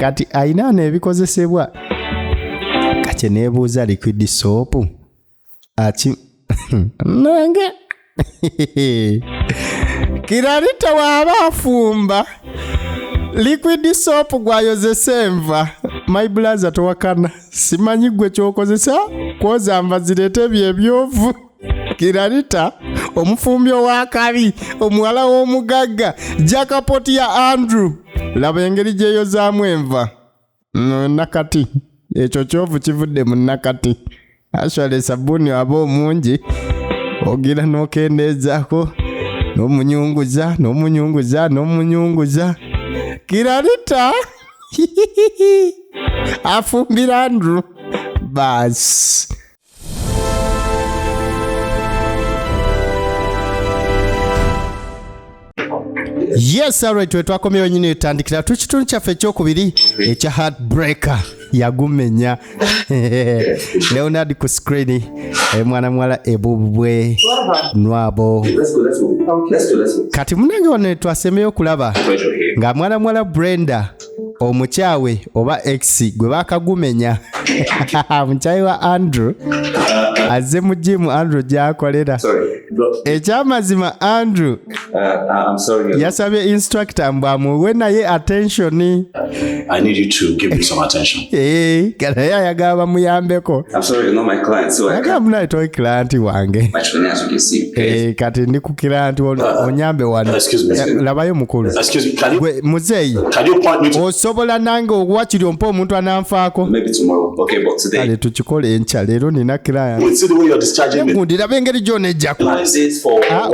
kati aina nebikozesebwa kati nebuuza liquid soap achi nange kiralita waba afumba liquid soap gwayozesa enva my brother towakana simanyi gwe kyokozesa kwoza amba zirete byebyovu kiralita omufumbyo wa kabi omuwala w'omugagga jakapoti ya Andrew laba engeri gyeyozaamu enva nakati ekyo kyovu kivudde mu nakati ashwale sabuni aba omungi ogira n'okendeezaako n'omunyunguza kiralita afumbira Andrew bas. Yes, alright, twetwakomyewo nyine etandikira tukitundu kyaffe ekyokubiri ekya heartbreaker yagumenya Leonard ku screen mwana mwala ebubwe nwabo kati munange wano twasemeyo kulaba nga mwana mwala Brenda omukyawe oba ex gwe bakagumenya mukyawe wa Andrew azze mu gym Andrew gyakolera ekyamazima Andrew yasabye instructor mbwamuwe naye attention. I need you to give me some attention. Kana yagaba bamuyambeko. I'm sorry, you're not my client, so I can't. I'm not client wange. Actually, as you can see. Kati ndi ku client onyambe wano. Excuse me. Labayo mukulu. Excuse me. Can you point me to? Osobola nange ogwachiri ompo omuntu ananfaako. Maybe tomorrow. Okay, but today. Ale tukikole encha lero nina client. Wait, see the way you're discharging me. Ndira bengeri jone jako.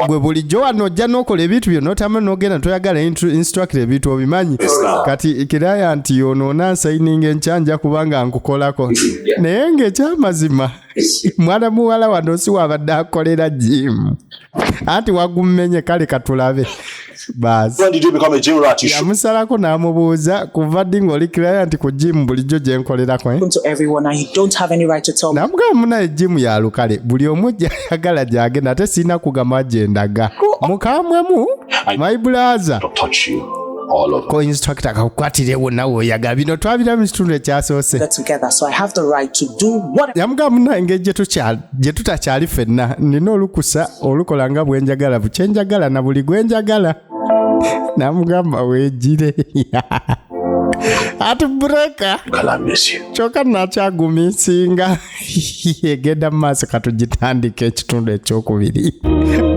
Gwe buli jo anojja n'okola ebintu byo notama n'ogenda toyagala instruct ebintu obimanyi. Kati client yonoona nsayininga enchanja kubanga nkukolako naye ng'ekyamazima mwana muwala wano si wabadde akolera gym anti wagumenye kale katulabe basi. When did you become a gym rat? Yamusalako n'amubuuza kuva ddi ng'oli client ku gym bulijjo gye nkolerako namugamba munaye gym ya lukale buli omu gyayagala gyagenda ate sirina kugamba gyendaga mukamwemu my brother ko instructor akakukwatire wonna woyagala bino twabira mu kitundu ekyasoose yamugamba munange gye tutakyali ffenna nina olukusa olukola nga bwenjagala bukyenjagala na buli gwenjagala namugamba weegire atubreeka kyokka nakyagumisinga egenda mu maaso katugitandika ekitundu ekyokubiri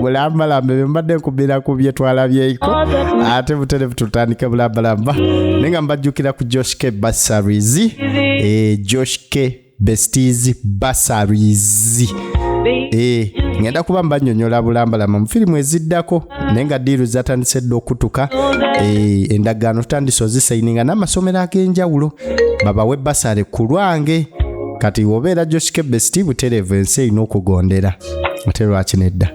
bulambalamba bye mbadde nkubira ku bye twalabyeko ate buterevu tutandike bulambalamba naye nga mbajjukira ku JoshK Bursaries JoshK Besties Bursaries ngenda kuba mbanyonyola bulambalamba mu firimu eziddako naye nga diiru zatandise dde okutuka endagaano tutandise ozisayininga n'amasomero ag'enjawulo babawe basale ku lwange kati obeera JoshK Bestie buterevu ensi erina okugondera ate lwaki nedda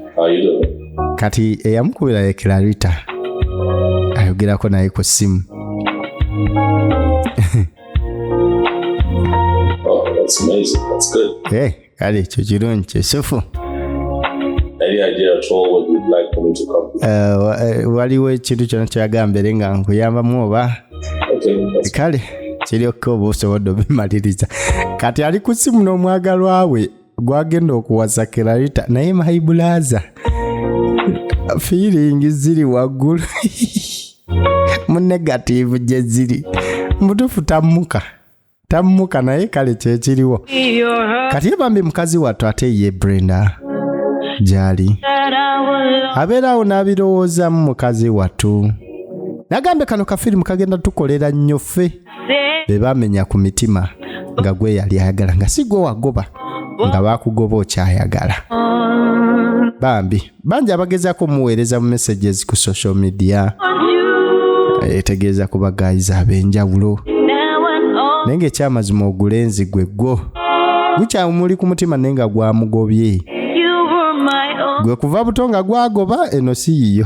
kati eyamukubira ye Clarita ayogerako naye ku ssimu. That's amazing. That's good. Kale ekyo kirungi kyesufu. Any idea at all what you'd like for me to come? Waliwo ekintu kyonna kyagambere nga nkuyambamu oba kale kiryoka oba osobodde obimaliriza kati ali ku ssimu n'omwagalwa we gwagenda okuwasa Clarita naye maibulaza feeling ziri waggulu mu negative gye ziri mutufu tammuka naye kale kyekiriwo kati yebambi mukazi wattu ate ye Brenda gyali abeerawo n'abirowoozamu mukazi wattu nagambe kano kafirimu kagenda tukolera nnyo ffe be bamenya ku mitima nga gwe yali ayagala nga si gwe wagoba nga bakugoba okyayagala bambi bangi abagezaako muweereza mu messages ku social media etegeeza ku bagayiza ab'enjawulo naye ng'ekyamazima ogulenzi gwe gwo gukyamuli ku mutima naye nga gwamugobye gwe kuva buto nga gwagoba eno si yiyo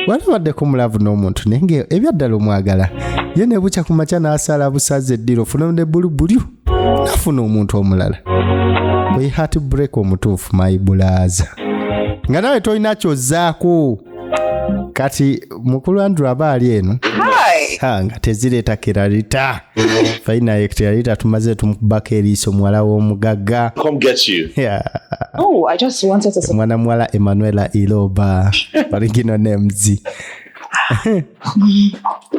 walabaddeko mulavu n'omuntu naye nga ebyaddala omwagala ye ne bukya ku makya n'asala busaze eddiro funonde bulubulyu nafuna omuntu omulala bwe heartbreak omutuufu maibulaza nga nawe tolina kyozzaako kati mukulu Andrew aba ali eno nga tezireta kiralita faina kiralita tumaze tumubaka eriiso muwala w'omugagga. Come get you. Yeah. Oh, I just wanted to mwana muwala Emanuela Iloba original names.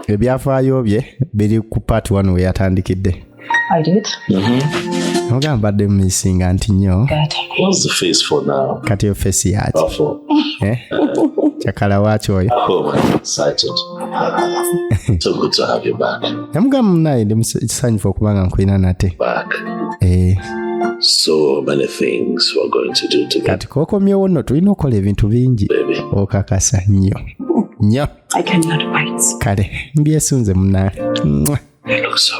Ebyafaayo bye biri ku part 1 we yatandikidde. I did. Ogamba de missing anti nnyo. What's the face for now? Kati yo face yaki. Awful. Chakala wacho oyo. Oh, I'm excited. So good to have you back. Namugamba naye ndi musanyufu okubanga nkwina nate. Back. So many things we're going to do together. Kati kokomyewo nno tulina okukola ebintu bingi. Okakasa nnyo. I cannot wait. Kale mbyesunze munange.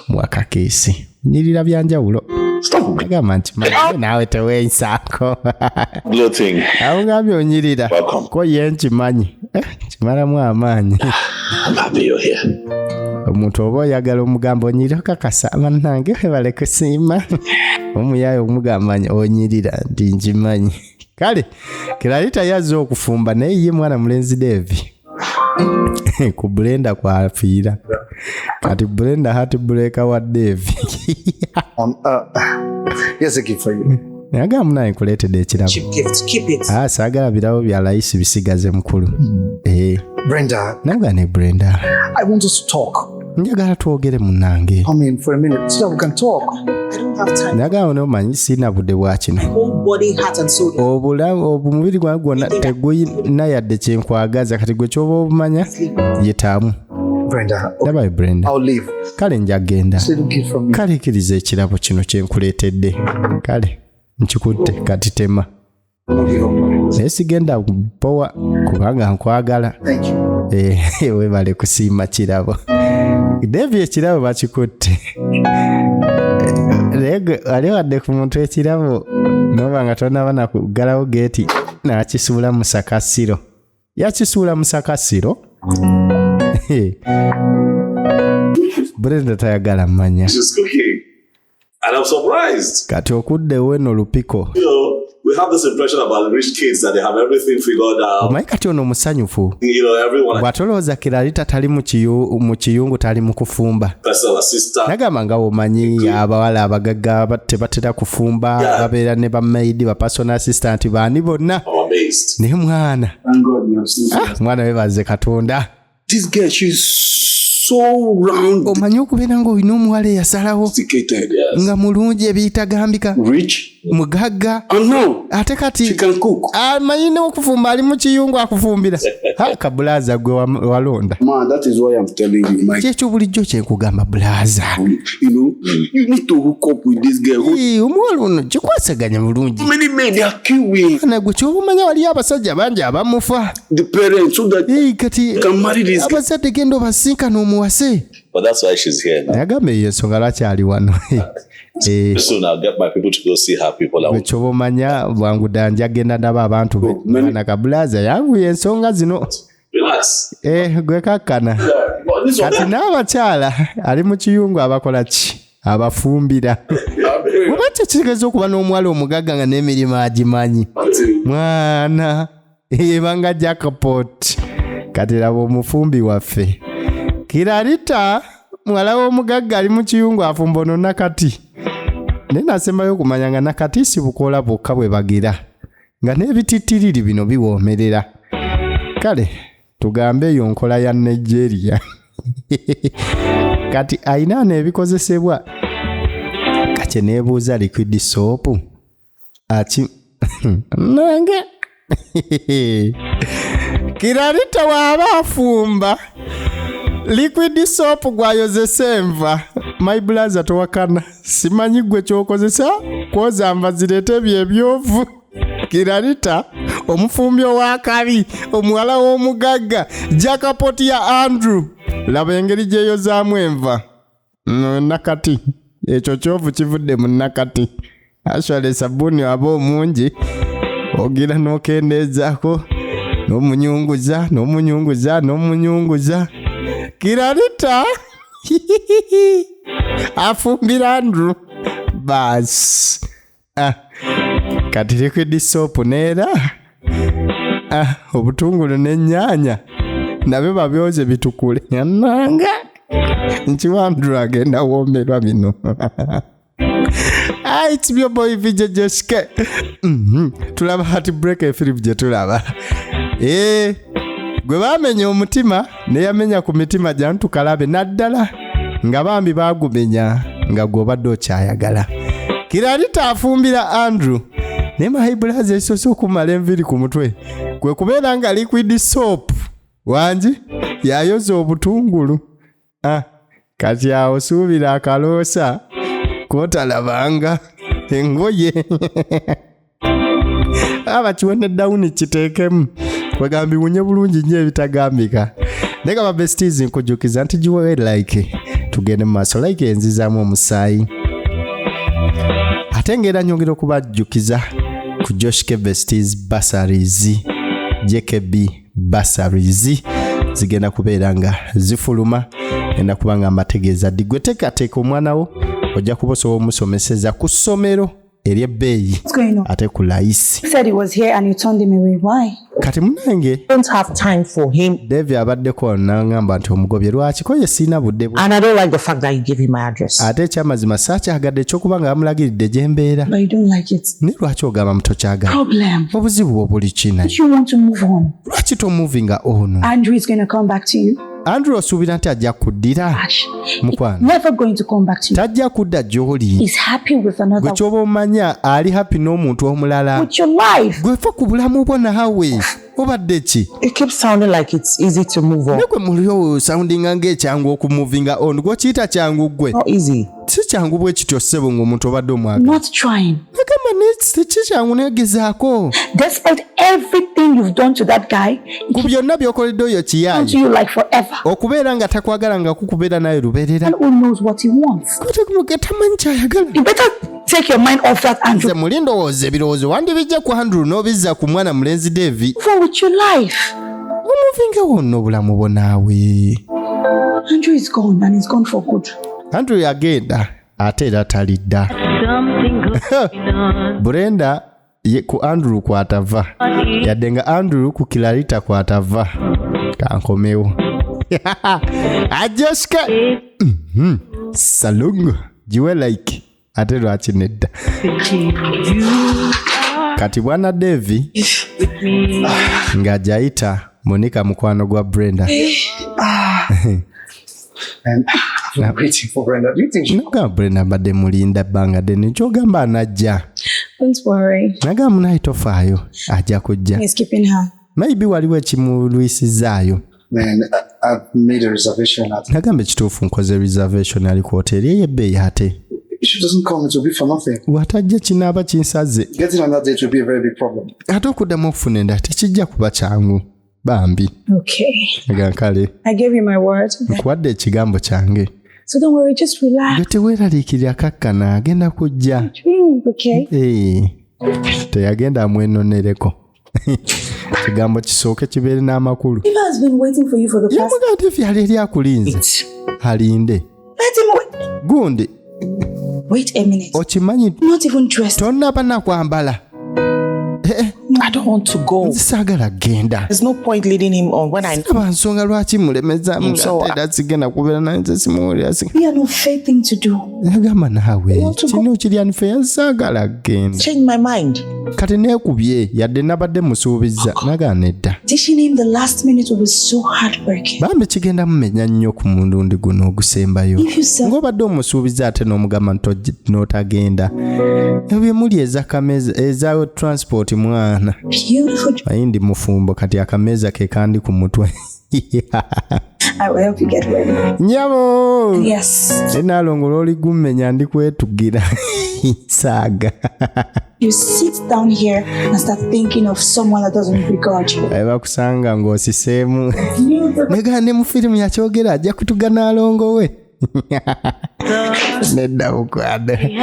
Mwaka kesi. Nyirira byanjawulo. Stop. Agamba nti nawe teweensaako. Bloating. Awungambye onyirira. Ko ye nkimanyi. Kimalamu amaanyi. I'm happy you're here. Omuntu oba oyagala omugamba onyirira kakasa bannange bale kusiima. Omuyaye omugamba onyirira nti nkimanyi. Kale kiralita yazze okufumba naye ye mwana mulenzi Devi. Ku blender kwa afiira. Kati blender hati breaker wa Devi. Here's a gift for you. Naga muna nkuleetedde ekirabo. Cheap gift, keep it. Saagala birawo bya layisi bisigaze mukulu. Brenda. Naga ne Brenda. I want us to talk. Njagala twogere munnange. Come in for a minute so that we can talk. I don't have time. Naga ono manyi sina budde bwa kino. Whole body, heart and soul. Obumubiri gwange gwonna tegulina yadde kyenkwagaza kati gwe kyoba obumanya yetaamu. Brenda. Dabaye Brenda. I'll leave. Kale njagenda. Gift from me. Kale kiriza ekirabo kino kyenkuleetedde. Kale nkikutte kati tema. Naye sigenda powa kubanga nkwagala. Thank you. Webale kusiima kirabo. Devi ekirabo bakikutte. Ali wadde ku muntu ekirabo noba nga tonaba nakugalawo geeti nakisuula mu sakasiro. Yakisuula mu sakasiro. Brenda tayagala mmanya. She's cooking. And I'm surprised. Kati okuddewo eno lupiko. You know, we have this impression about rich kids that they have everything figured out. Omanyi kati ono musanyufu. You know, everyone. Bw'atolooza kiralita tali mu kiyungu tali mu kufumba. Personal assistant. Nagamba nga omanyi abawala abagagga tebatera kufumba babeera ne bamaidi ba personal assistant baani bonna. I'm amazed. Naye mwana. Mwana webaze Katonda. This girl, she's so round. Omanyi okubeera ng'olina omuwala eyasalawo nga mulungi ebiyitagambika mugagga ate kati amanyi n'okufumba ali mu kiyungu akufumbira kabulaza gwe walonda. Man, that is why I'm telling you, Mike. Kyekyo bulijjo kyenkugamba bulaza. You know, you need to hook up with this girl. Omuwala ono kikwasaganya bulungi. Many men, they are queuing. Nagwe kyobumanya waliyo abasajja bangi abamufa. The parents, so that kati can marry this girl. abazadde genda obasinkana omuwase. But that's why she's here now. Nagambe eyo ensonga lwaki ali wano. Soon I'll get my people to go see her people. Kyobumanya bwangu ddala njagenda ndaba abantu be. Mwana kabulaza yanguye ensonga zino. Relax. Gwe kakkana. Kati n'abakyala ali mu kiyungu abakola ki? Abafumbira. Oba kitegeeza okuba n'omuwala omugagga nga n'emirimu agimanyi. Mwana ebanga jackpot. Kati laba omufumbi waffe. Kiralita mwala w'omugagga ali mu kiyungu afumba ono nakati. Naye nasembayo okumanya nga nakati si bukola bwokka bwe bagira. Nga n'ebitittiriri bino biwoomerera. Kale tugambe eyo nkola ya Nigeria. Kati ayina n'ebikozesebwa. Kati neebuuza liquid soap. Nange. Kiralita waaba afumba. Liquid soap gwayozesa enva. My brother towakana. Simanyi gwe kyokozesa kwoza enva zireete byebyovu. Kiralita omufumbyo wa kabi omuwala w'omugagga jakapoti ya Andrew. Laba engeri gyeyozaamu enva. Nakati. Ekyo kyovu kivudde mu nakati. Ashwale sabuni aba omungi. Ogira n'okendeezaako. N'omunyunguza. Kiralita afumbira Andrew bas kati liquid soap neera obutungulu n'ennyaanya nabe babyoze bitukule nanga nchiwandru agenda womerwa bino. It's your boy VJ JoshK. Tulaba heartbreak film je tulaba. Gwe bamenya omutima ne yamenya ku mitima jantu kalabe naddala nga bambi bagumenya nga gobadde okyayagala. Kiralita afumbira Andrew ne mahibulaze esoso okumala enviri ku mutwe kwe kubeera nga liquid soap wanji yayoza obutungulu. Kati awo suubira akaloosa kwotalabanga engoye abakiwone dawuni kiteekemu kwegambi wunye bulungi nnyo ebitagambika. Naye ba besties nkujukiza nti jiwe like tugende mu maaso like enzizaamu omusaayi. Ate ngera nyongera okubajjukiza ku JoshK Besties Bursaries JKB Bursaries zigenda kubeera nga zifuluma enda kubanga amategeeza digwe teekateeka omwana wo ojja kuba osobola omusomeseza ku ssomero ery'ebbeeyi ate ku layisi. He said he was here and you turned him away. Why? Kati munange don't have time for him. Devi abaddeko n'angamba nti omugobye lwaki ko ye siina budde bwe. And I don't like the fact that you give him my address. Ate ekyamazima saakyagadde ekyokuba nga bamulagiridde gye mbeera. But you don't like it. Ne lwaki ogamba mutokyagala? Problem. Obuzibu bwo buli kina. You want to move on. Lwaki tomuvinga ono? Andrew is going to come back to you. Andrew osuubira nti ajja kuddira. Mukwano. Never going to come back to you. Tajja kudda gy'oli. He's happy with another. Gwe ky'oba omanya ali happy n'omuntu omulala. With your life. Gwe fa ku bulamu bwo naawe. Obadde ki? It keeps sounding like it's easy to move on. Nekwe mulio soundinga ng'ekyangu okumuvinga on. Gwe kiyita kyangu gwe. Not easy. Si kyangu bwe kityo ssebo ng'omuntu obadde omwagala. Not trying. Nagamba si kyangu negezaako. Despite everything you've done to that guy, ku byonna by'okoledde oyo kiyaayi. to you like forever. Okubeera nga takwagala nga kukubeera naye lubeerera. And who knows what he wants? Tamanyi kyayagala. You better take your mind off that Andrew. Nze muli ndowooza ebirowoozo wandibijja ku Andrew n'obizza ku mwana mulenzi Devi. Move on with your life. Omuvinga wonna obulamu bwo naawe. Andrew is gone and he's gone for good. Andrew yagenda ate era talidda. Brenda ye ku Andrew kwatava. Yadde nga Andrew ku Kilarita kwatava. Kankomewo. JoshK. Salungu. Jiwe like. Ate lwaki nedda. Kati bwana Devi nga jayita Monica mukwano gwa Brenda. And I'm waiting for Brenda. Do you think she... Naga Brenda badde mulinda banga deni kyogamba anajja. Don't worry. Naga munaitofaayo ajja kujja. He's keeping her. Maybe waliwo ekimulwisizaayo. Man, I've made a reservation at... Nagambe kituufu nkoze reservation ali ku hoteli ey'ebbeeyi ate. If she doesn't come, it will be for nothing. Watajja kinaaba kinsaze. Getting on that date will be a very big problem. Ate okuddamu okufuna endala tekijja kuba kyangu. Bambi. Okay. Naga kale. I gave you my word. Nkuwadde ekigambo kyange. So don't worry, just relax. Gwe teweeraliikirira kakkana agenda kujja. Drink, okay? Teyagenda amwenonereko. Kigambo kisooke kibeere n'amakulu. Eva has been waiting for you for the past... Yamuga nti fyali eri akulinze. Alinde. Let him wait. Gundi. Wait a minute. Okimanyi Not even dressed. tonnaba nakwambala. I don't want to go. Nzisagala genda. There's no point leading him on when I... Saba nsonga lwaki mulemezaamu nga teda sigenda kubeera naye nze simuwulira. We are no fair thing to do. Nagamba naawe kino okirya nfe nsaagala genda. Change my mind. Kati neekubye yadde nabadde musuubiza naga nedda. Teaching him the last minute will be so heartbreaking. Bambi kigenda mumenya nnyo ku mulundi guno ogusembayo. Ng'obadde omusuubiza ate n'omugamba n'otagenda. Ebyo muli eza transport mwana. Beautiful. Ayindi mufumbo kati akameza ke kandi ku mutwe. I will help you get ready. Nyabo. Yes. Enalongola oli gummenya ndi kwetugira. Saga. You sit down here and start thinking of someone that doesn't regard you. Bakusanga ng'osiseemu. Mega ne mu firimu yakyogera ajja kutugana alongo we. Nedda bukwade.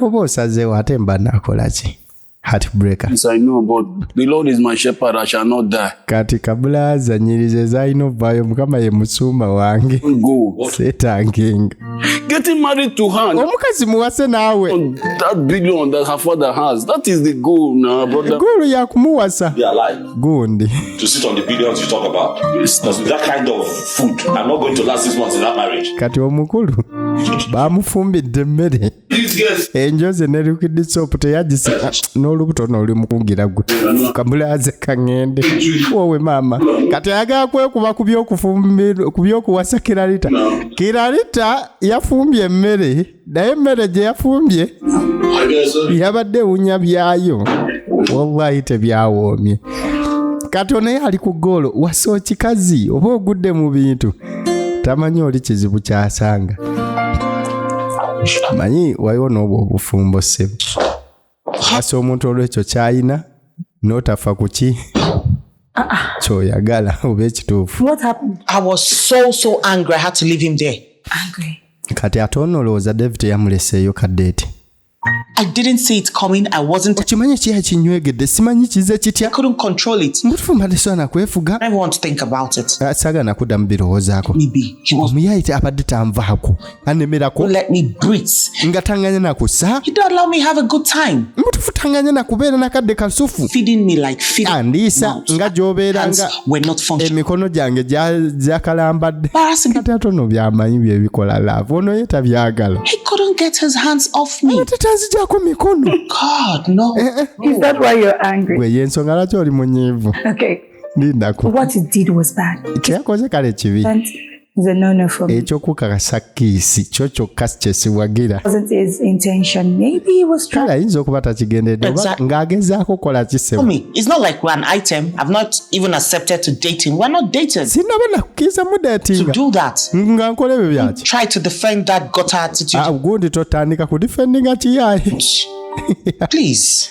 Oba osazeewo ate mba nakola ki? Heartbreaker. Yes, I know, but the Lord is my shepherd, I shall not die. Kati kabula azanyirize zalina ovaayo Mukama ye musumba wange. Go. Seetanginga. Getting married to her. Omukazi muwase nawe. That billion that her father has. That is the goal now, brother. Goal ya kumuwasa. Be alive. Gundi. To sit on the billions you talk about. That kind of food. I'm not going to last 6 months in that marriage. Kati omukulu. Bamufumbidde emmere. Enjoze nerukidde sopu teyagisa n'olubuto n'oli mukungira gwe. Kamulaze kangende. Wowe mama. Kati ayagala kwekuba ku by'okuwasa Kiralita. Kiralita yafumbye emmere. Naye emmere gye yafumbye yabadde ewunya byayo. Wallahi tebyawoomye. Kati naye ali ku ggoolo wasa kikazi oba ogudde mu bintu. Tamanyi oli kizibu kyasanga. Manyi waliwo n'obwo obufumbo ssebo. Asa omuntu olw'ekyo kyayina n'otafa ku ki kyoyagala oba ekituufu. What happened? I was so angry. I had to leave him there. Angry. Kati ate olowooza David yamuleseeyo kaddeeti. I didn't see it coming. I wasn't. Okimanyi ki yakinywegedde simanyi kize kitya. I couldn't control it. Mutufu mbadde soona kwefuga. I never want to think about it. Saagala kuddamu birowoozaako. Maybe he was. Omuyayite abadde tanvaako anemerako Won't let me breathe. nga tanganya na kussa. You don't allow me have a good time. Mutufu tanganya na kubeera nakadde kasufu. Feeding me like feeding. Andiisa nga gy'obeera nga we're not functioning. emikono gyange gyakalambadde. Embarrassing. Kati ate ono byamanyi bye bikola laavu ono ye tabyagala. He couldn't get his hands off me. Ate tanzigyako mikono. God, no. Is that why you're angry? Gwe y'ensonga lwaki oli munyiivu. Okay. Lindako. What he did was bad. Kyeyakoze kale kibi. That is a no-no for me. Ekyokukakasa kiisi kyo kyokka kyesiwagira. Wasn't his intention. Maybe he was trying. Kale ayinza okuba takigendedde ng'agezaako kukola kisewa. Me, it's not like we're an item. I've not even accepted to date him. We're not dated. Sinnaba nakkiriza To mudeetinga do that. nga nkola ebyo byaki. Try to defend that gutter attitude. Gundi totandika kudifendinga kiyaye. Please.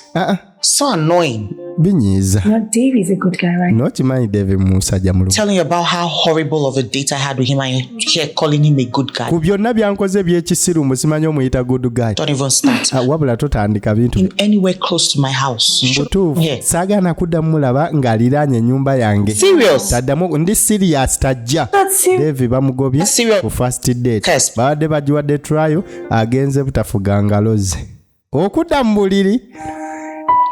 So annoying. Binyiiza. No, Dave is a good guy, right? Nokimanyi David musajja mulungi. Telling you about how horrible of a date I had with him, and you're here calling him a good guy. Ku byonna byankoze ebyekisiru musimanyi omuyita good guy. Don't even start. Wabula totandika bintu. In anywhere close to my house. Mbutuufu Yeah. saagaana kuddamu mulaba ng'aliraanye ennyumba yange. Serious? Taddamu ndi serious tajja. That's serious. David bamugobye Serious? ku first date. Yes. Babadde bagiwadde trial agenze butafuga ngalo ze. Okudda mu buliri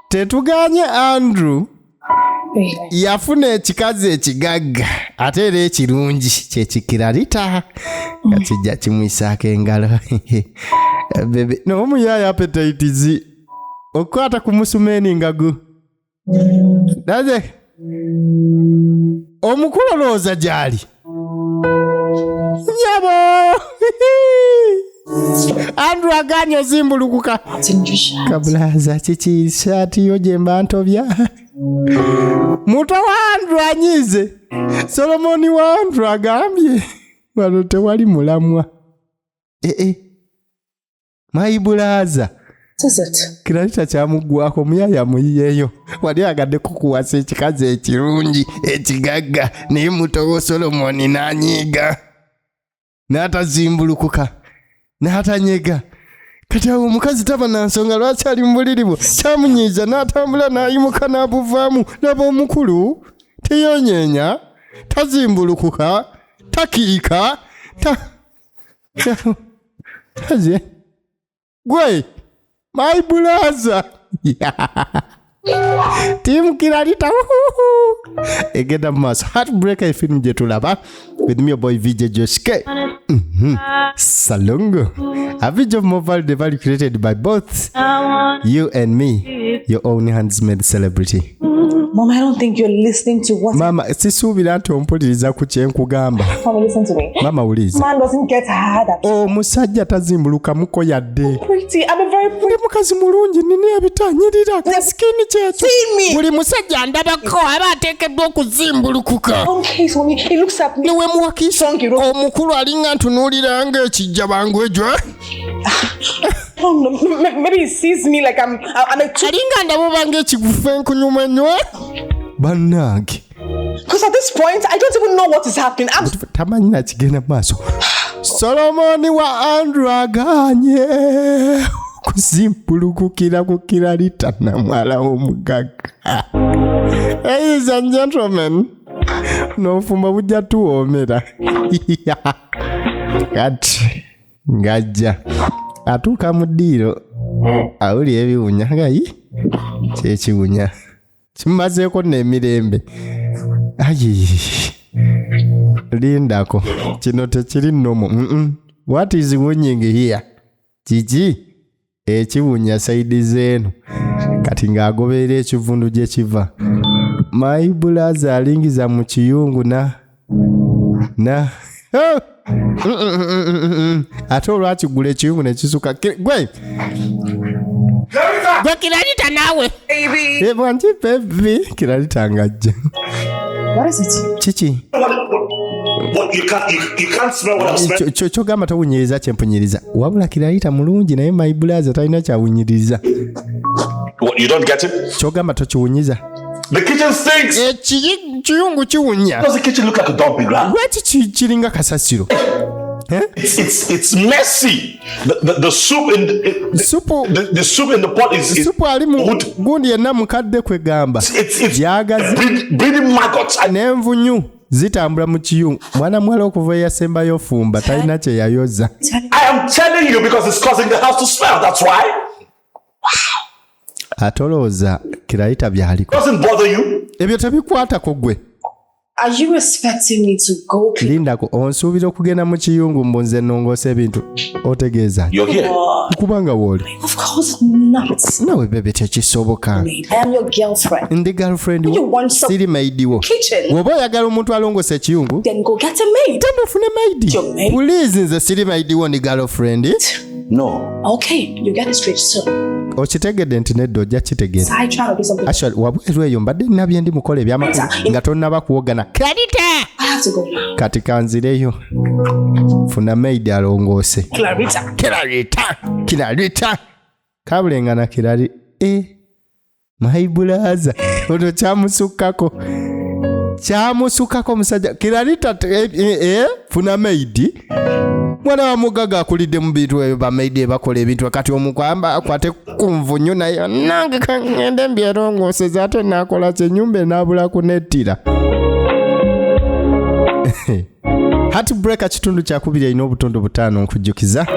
tetuganye Andrew yafuna ekikazi ekigagga ate era ekirungi kyekikiralita nga kijja kimwisaako engalo. Bebe n'omuyaya appetites okwata ku musumeni ngagu daze omukulu olowooza gyali nyabo. Andrew aganye ozimbulukuka. Kabulaza kiki saati yo gye mba ntobya. Muto wa Andrew anyize. Solomoni wa Andrew agambye wano tewali mulamwa. Maibulaza. Kiralita kyamuggwako muyaya muyiyeyo. Wali agadde kukuwasa ekikazi ekirungi ekigagga naye muto wo Solomoni n'anyiiga. N'atazimbulukuka. N'atanyega. Kati awo omukazi taba na nsonga lwaki ali mu buliri bwo. Kyamunyiiza n'atambula n'ayimuka n'abuvaamu. Laba omukulu teyonyeenya, tazimbulukuka, takiika, taze. Gwe, my brother. Team Kiralita. Egenda mu maaso. Heartbreaker film gye tulaba with me your boy VJ JoshK. Salongo. A video of mobile device created by both you and me, your own hands-made celebrity. Mom, I don't think you're listening to what. Mama, sisuubira nti ompuliriza ku kye nkugamba. Mama, listen to me. Mama, uliza. Man doesn't get hard at Omusajja tazimbulukamuko yadde. pretty. I'm a very pretty. Ndi mukazi mulungi nina ebitanyirira sikini kyekyo. Buli musajja ndabako aba ateekeddwa okuzimbulukuka. Okay, so he looks at me. Niwe muwakiisa omukulu alinga ntunuulira ng'ekijja bangu egyo. I don't know. Maybe he sees me like I'm a two. Alinga ndababa ng'ekigufu enkunyumenywe. Bannange. Because at this point, I don't even know what is happening. Tamanyi na kigenda maaso. Solomoni wa Andrew aganye kuzimbulukukira ku Kiralita na mwala w'omugagga. Ladies and gentlemen, n'ofumba bujja tuwoomera. Kati ngajja atuuka mu ddiiro awulira ebiwunya gayi kyekiwunya kimumazeeko n'emirembe ayi lindako kino tekiri nnomo what is winning here kiki ekiwunya saidi zeeno kati ng'agoberera ekivundu gye kiva my brother alingiza mu kiyungu na ate olwakigula ekiyungu nekisuka gwe kiralita naawe bwanti bebi kiralita ngajja kiki kyogamba tawunyiriza kyempunyiriza wabula kiralita mulungi naye my brother talina kyawunyiriza kyogamba tokiwunyiza The kitchen stinks. Chiyungu chiwunya. Does the kitchen look like a dumping ground? What chiringa kasasiro? It's messy. The soup in the soup in the pot is soup alimu gundi yenna mukadde kwegamba. It's yagazi breeding maggots. Nenvunyu zitambula mu kiyungu. Mwana mwala okuva yasembayo fumba talina kye yayoza. I am telling you because it's causing the house to smell. That's why. Atoloza kirayita byaliko. Doesn't bother you? Ebyo tebikwata ko gwe. Are you expecting me to go? Linda ko onsuubira okugenda mu kiyungu mbonze nongose ebintu otegeeza. You're here. Kubanga woli. Of course not. Nawe bebe tekisoboka. I am your girlfriend. Ndi girlfriend You want some siri maidi wo. kitchen? Woba oyagala omuntu alongose ekiyungu. Then go get a maid. Tendo ofune maidi. Your maid? Please nze siri maidi wo ndi girlfriend. No. Okay, you get it straight soon. Okitegedde nti nedda ojja kitegeera. I try to do something. Actually wabweru eyo mbadde nabye ndi mukola ebyamakulu nga tonnaba kuwogana. Clarita! I have to go now. Kati kanzireyo. Funa maidi alongoose. Clarita. Kabulengana kirali. My brother. Ono kyamusukako musajja. Clarita funa maidi. Mwana wa mugaga akulidde mu bintu ebyo bamaidi bakola ebintu kati omukwamba akwate kunvunyu naye nange kangende mbyerongooseza ate nakola kyenyumba enabula kunettira. Heartbreaker kitundu kyakubiri alina obutundu 5 nkujjukiza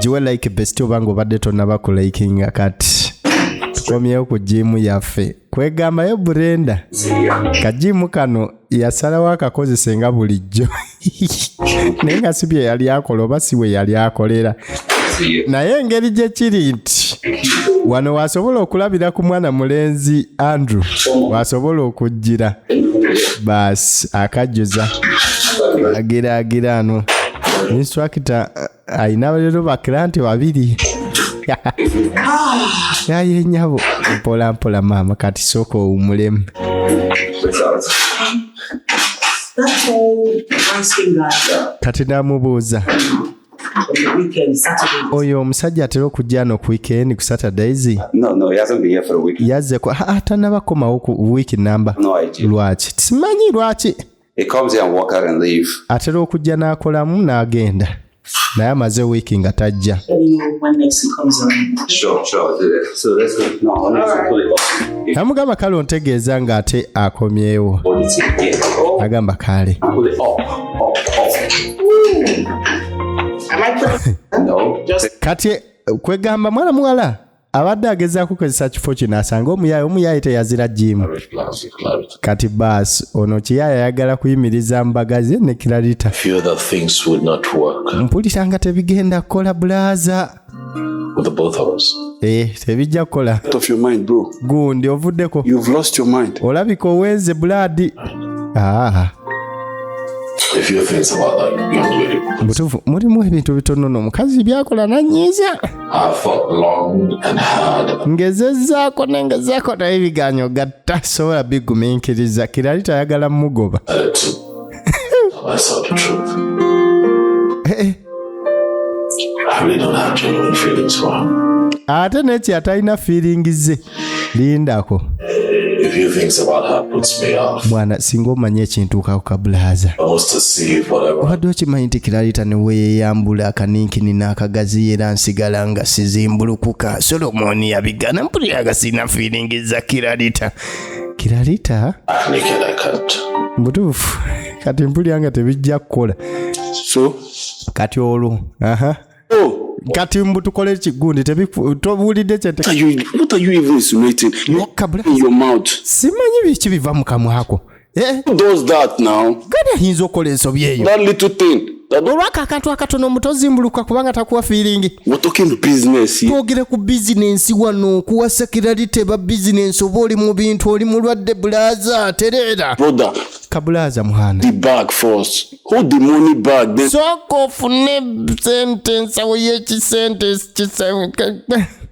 giwe like best obanga obadde tonnaba ku likinga kati tukomyewo ku jimu yaffe kwegambayo Brenda kajimu kano yasalawo akakozesa nga bulijjo naye nga si bye yali akola oba si we yali akolera naye engeri gye kiri nti wano wasobola okulabira ku mwana mulenzi Andrew wasobola okujjira basi akajjuza agira ano instructor ayina lero bakranti babiri yaye nyabo mpola mama kati soko umulemu. That's all asking guy. Kati namubuuza Weekend, Saturday. oyo omusajja atera okujja ku weekend ku Saturdays. No, he hasn't been here for a week. Yazze ko atanabakomawo ku week number. No idea. Lwaki simanyi lwaki He comes here and walk out and leave. atera okujja n'akolamu n'agenda naye amaze week nga tajja. Let me know when next he comes around. Sure, I'll do that. So let's go. No, let's pull it off. Namugamba kale ontegeeza ng'ate akomyewo. Hold it in. Yeah. Oh, Agamba kale. pull it off. Am I put? No. Just Kati kwegamba mwana muwala abadde agezaako kukozesa kifo kino asanga omuyaye teyazira jimu. Kati baasi ono kiyaye ayagala kuyimiriza mbagazi ne Clarita. Fear that things would not work Mpulira nga tebigenda kukola bulaza. with the both of us. Tebijja kukola. Out of your mind, bro. Gundi ovuddeko. You've lost your mind. Olabika owenze buladi. A few things about that young lady. Butuufu mulimu ebintu bitono omukazi byakola nanyiiza. I thought long and hard. Ngezezzaako naye ebiganyo gatta sobola bigumiikiriza. Clarita ayagala mugoba. I saw the truth. I really don't have genuine feelings for him. Ate neki atalina feeling ze. Lindako. A few things about her puts me off. Mwana singa omanye ekintu ka bulaza. Almost to see whatever. Obadde okimanyi nti Clarita ne weeyambula akaninkini n'akagazi era nsigala nga sizimbulukuka. Solomoni yabigana mpulira nga sina feeling za Clarita. Clarita? Naked I can't. Butuufu kati mpulira nga tebijja kukola. So? Kati olwo. Kati mbu tukole chigundi tobulidde kyete. What are you even insinuating? You in your mouth. Simanyi biki biva mu kamwa ako. Who does that now? Gani ayinza okola ensobi eyo? That little thing. Olwaka akantu akatono mutozimbuluka kubanga takuwa feeling. We're talking business here. Twogere ku business wano kuwa security ba business oba oli mu bintu oli mulwadde blaza terera. Brother. Kabulaza muhana. The bag first. Hold the money bag. Then. Soko fune sentence awo yechi sentence chisawe.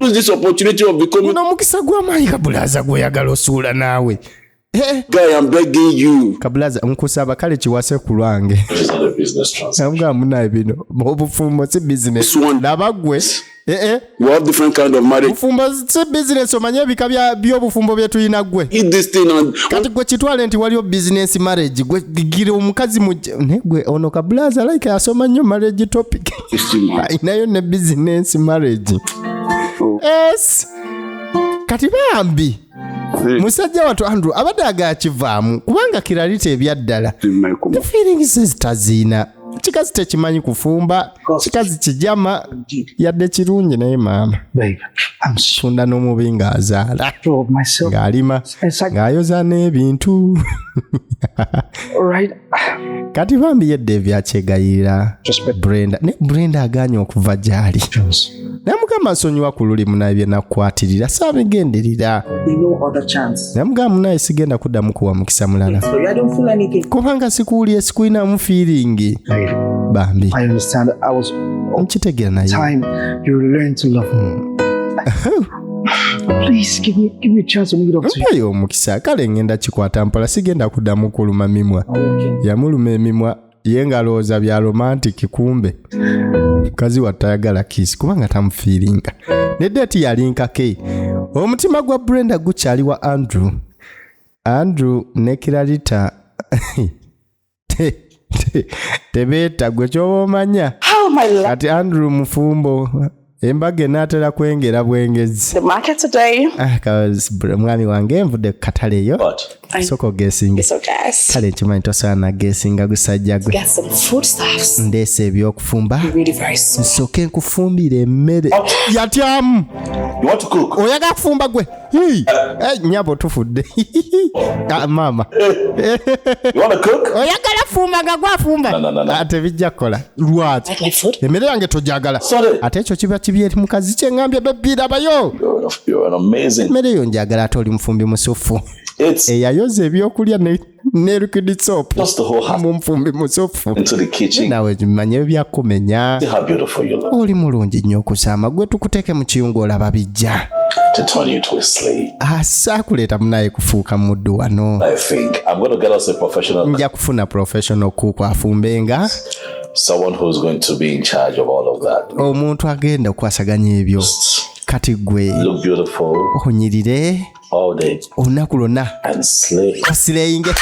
Use this opportunity of becoming. Uno mukisa gwa mayi kabulaza gweyagala osuula naawe. Guy, I'm begging you. Kabulaza nkusaba kale kiwase ku lwange. Nabwa muna bino obufumbo si business. Nabagwe we have different kind of marriage. Bufumbo si business omanye bikabya byobufumbo byetu inagwe. Eat this thing and kati gwe kitwale nti waliyo business marriage gwe gigire omukazi mu negwe ono Kabulaza like asoma nnyo marriage topic. Inayo ne business marriage. Yes. Kati bambi musajja watu Andrew abadde agakivaamu kubanga kiralite ebyaddala. The feelings zitazina kikazi tekimanyi kufumba kikazi kijama yadde kirungi naye maama funda n'omubi ng'azaala ng'alima ng'ayoza n'ebintu kati bambi yedde ebyakyegayirira Brenda aganye okuva gyali namugamba nsonyiwa ku luli munaye bye nakukwatirira saabigenderera namugamba munaye sigenda kuddamu kuwa mukisa mulala kubanga sikuwulye sikuinamu feeling bambi nkitegera naye time you learn to love me. Please give me a chance to make it up to you. Ayo mukisa kale ngenda kikwata mpola sigenda kuddamu kuluma mimwa yamuluma emimwa yengalooza bya romantic kumbe mukazi watayagala kiss kubanga tamufeelinga nedeti yalinkake omutima gwa Brenda gukyali wa Andrew ne Kiralita tebeta gwe kyobomanya kati Andrew mufumbo embaga enatera kwengera bwengezi the market today mwami wange envudde kataleyo soko gesinga kale nkimanyi tosaana gesinga gusajja gwe get some foodstuffs ndeese ebyokufumba really very soon nsooke nkufumbire emmere yatyamu oyagala kufumba gwe nyabo tufudde mama oyagala fumba nga gwafumba ate bijja kukola lwaki emmere yange tojagala ate ekyo kiba kibi eri mukazi kyengambye bebirabayo emmere yo njagala ate oli mufumbi musufu eyayoza ebyokulya ne liquid soap mumfumbi musufu nawe manye byakumenya oli mulungi nnyo okusaama gwe tukuteeke mu kiyungu olaba bijja to turn you to a slave. Asakuleta munaye kufuuka muddu wano. I think I'm going to get us a professional. Nja kufuna professional kuko afumbenga. Someone who's going to be in charge of all of that. Omuntu agenda okwasaganya ebyo. Kati gwe. Look beautiful. Onyirire. All day. Olunaku lwonna. And slay. Osireyinge.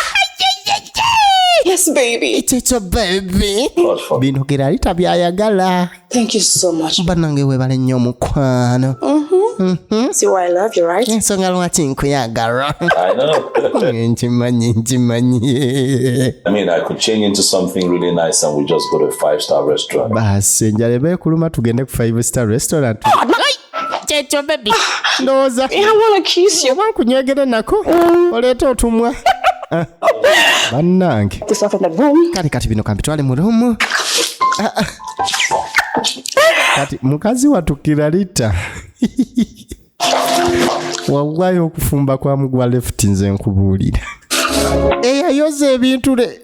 Yes, baby. It's a baby. Bino Kiralita byayagala. Thank you so much. Banange webale nnyo mukwano. See why I love you, right? Ensonga lwaki nkuyagala. I know. Nkimanyi. I mean, I could change into something really nice and we just go to a 5-star restaurant. Basi njale bekuluma tugende ku 5-star restaurant. Checho baby. Ndoza. I want to kiss you. Wankunyegere nako. Oleta otumwa. Bannange. This off in the room. Kati bino kampitwale mu room. Kati mukazi watu Kiralita. Wawayo okufumba kwa mugwa left nze nkubuulira. Yayoze ebintu le.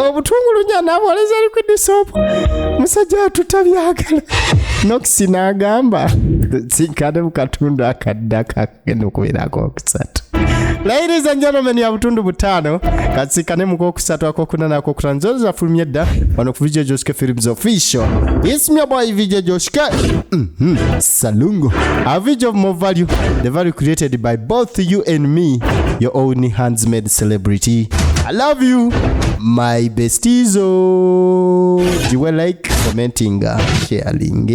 Obutungulu nya naboleza liquid soap. Musajja tutabyagala. Noxi n'agamba. Sinkade mukatunda akaddaka kagenda okubeerako okusatu. Ladies and gentlemen, ya butundu butano katsikane mu kokusatu akokunana akokutanzo za fulumye dda wano ku video JoshK Films official. It's me boy video JoshK. Salungo. A video of more value, the value created by both you and me, your own hands-made celebrity. I love you, my besties. You were like commenting, sharing.